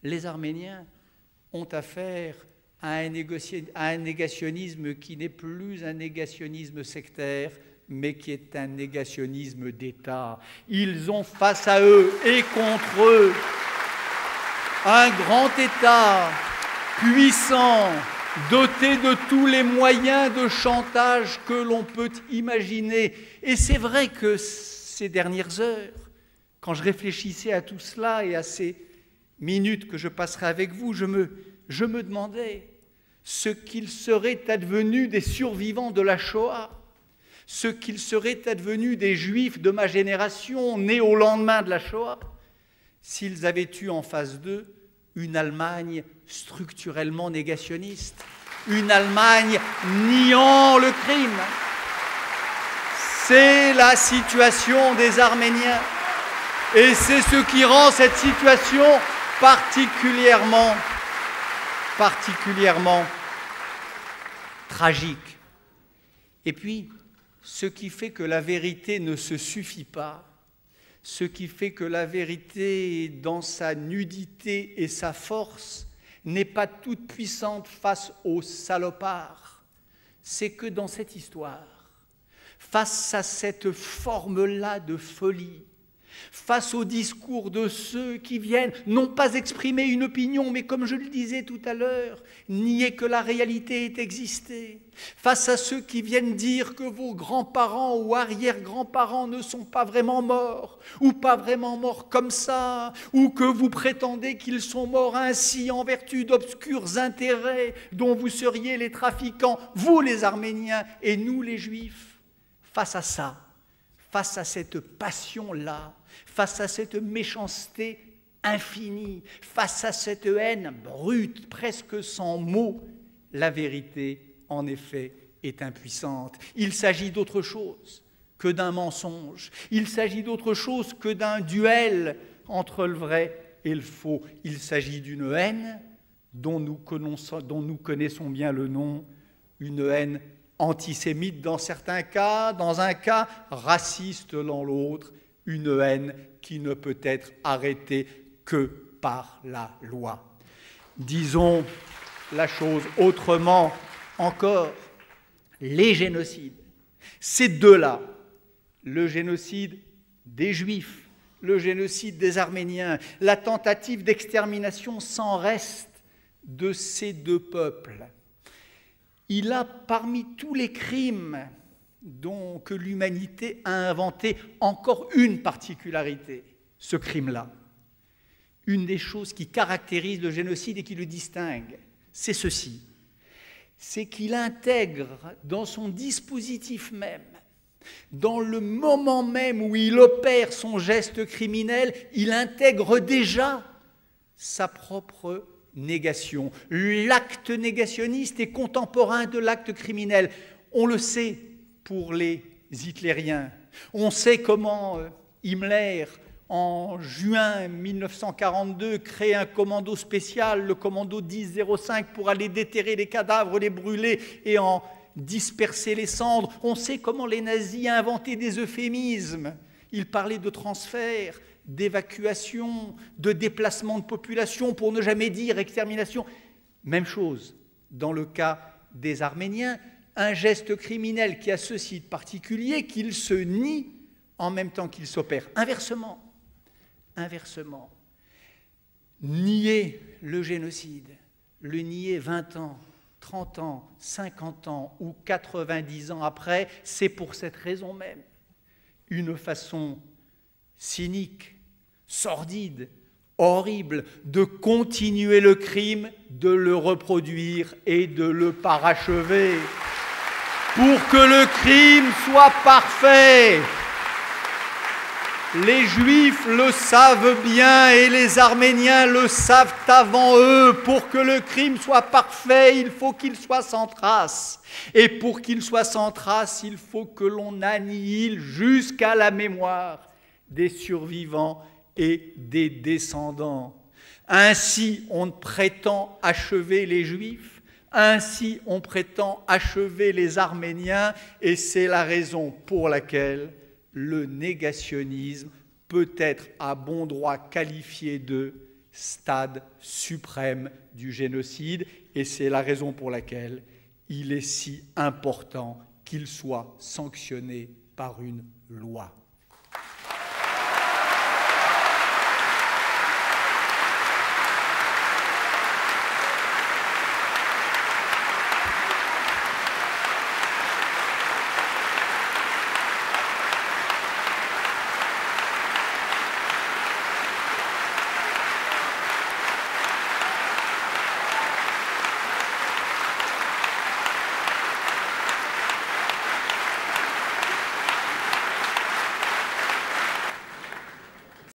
les Arméniens ont affaire à un négationnisme qui n'est plus un négationnisme sectaire, mais qui est un négationnisme d'État. Ils ont face à eux et contre eux un grand État puissant, doté de tous les moyens de chantage que l'on peut imaginer. Et c'est vrai que ces dernières heures, quand je réfléchissais à tout cela et à ces minutes que je passerai avec vous, je me demandais ce qu'il serait advenu des survivants de la Shoah, ce qu'il serait advenu des Juifs de ma génération, nés au lendemain de la Shoah, s'ils avaient eu en face d'eux une Allemagne structurellement négationniste, une Allemagne niant le crime. C'est la situation des Arméniens. Et c'est ce qui rend cette situation particulièrement tragique. Et puis, ce qui fait que la vérité ne se suffit pas, ce qui fait que la vérité, dans sa nudité et sa force, n'est pas toute puissante face aux salopards, c'est que dans cette histoire, face à cette forme-là de folie, face au discours de ceux qui viennent, non pas exprimer une opinion, mais comme je le disais tout à l'heure, nier que la réalité ait existé, face à ceux qui viennent dire que vos grands-parents ou arrière-grands-parents ne sont pas vraiment morts, ou pas vraiment morts comme ça, ou que vous prétendez qu'ils sont morts ainsi en vertu d'obscurs intérêts dont vous seriez les trafiquants, vous les Arméniens et nous les Juifs, face à ça, face à cette passion-là, face à cette méchanceté infinie, face à cette haine brute, presque sans mots, la vérité, en effet, est impuissante. Il s'agit d'autre chose que d'un mensonge. Il s'agit d'autre chose que d'un duel entre le vrai et le faux. Il s'agit d'une haine dont nous connaissons bien le nom, une haine antisémite dans certains cas, dans un cas raciste dans l'autre, une haine qui ne peut être arrêtée que par la loi. Disons la chose autrement encore, les génocides, ces deux-là, le génocide des Juifs, le génocide des Arméniens, la tentative d'extermination sans reste de ces deux peuples, il a parmi tous les crimes que l'humanité a inventé encore une particularité, ce crime-là. Une des choses qui caractérise le génocide et qui le distingue, c'est ceci, c'est qu'il intègre dans son dispositif même, dans le moment même où il opère son geste criminel, il intègre déjà sa propre négation. L'acte négationniste est contemporain de l'acte criminel. On le sait pour les hitlériens. On sait comment Himmler, en juin 1942, crée un commando spécial, le commando 1005, pour aller déterrer les cadavres, les brûler et en disperser les cendres. On sait comment les nazis inventaient des euphémismes. Ils parlaient de transfert, d'évacuation, de déplacement de population, pour ne jamais dire extermination. Même chose dans le cas des Arméniens, un geste criminel qui a ceci de particulier qu'il se nie en même temps qu'il s'opère. Inversement, nier le génocide, le nier 20 ans, 30 ans, 50 ans ou 90 ans après, c'est pour cette raison même une façon cynique, sordide, horrible de continuer le crime, de le reproduire et de le parachever. Pour que le crime soit parfait. Les Juifs le savent bien et les Arméniens le savent avant eux. Pour que le crime soit parfait, il faut qu'il soit sans trace. Et pour qu'il soit sans trace, il faut que l'on annihile jusqu'à la mémoire des survivants et des descendants. Ainsi, on prétend achever les Juifs. Ainsi, on prétend achever les Arméniens, et c'est la raison pour laquelle le négationnisme peut être à bon droit qualifié de stade suprême du génocide, et c'est la raison pour laquelle il est si important qu'il soit sanctionné par une loi.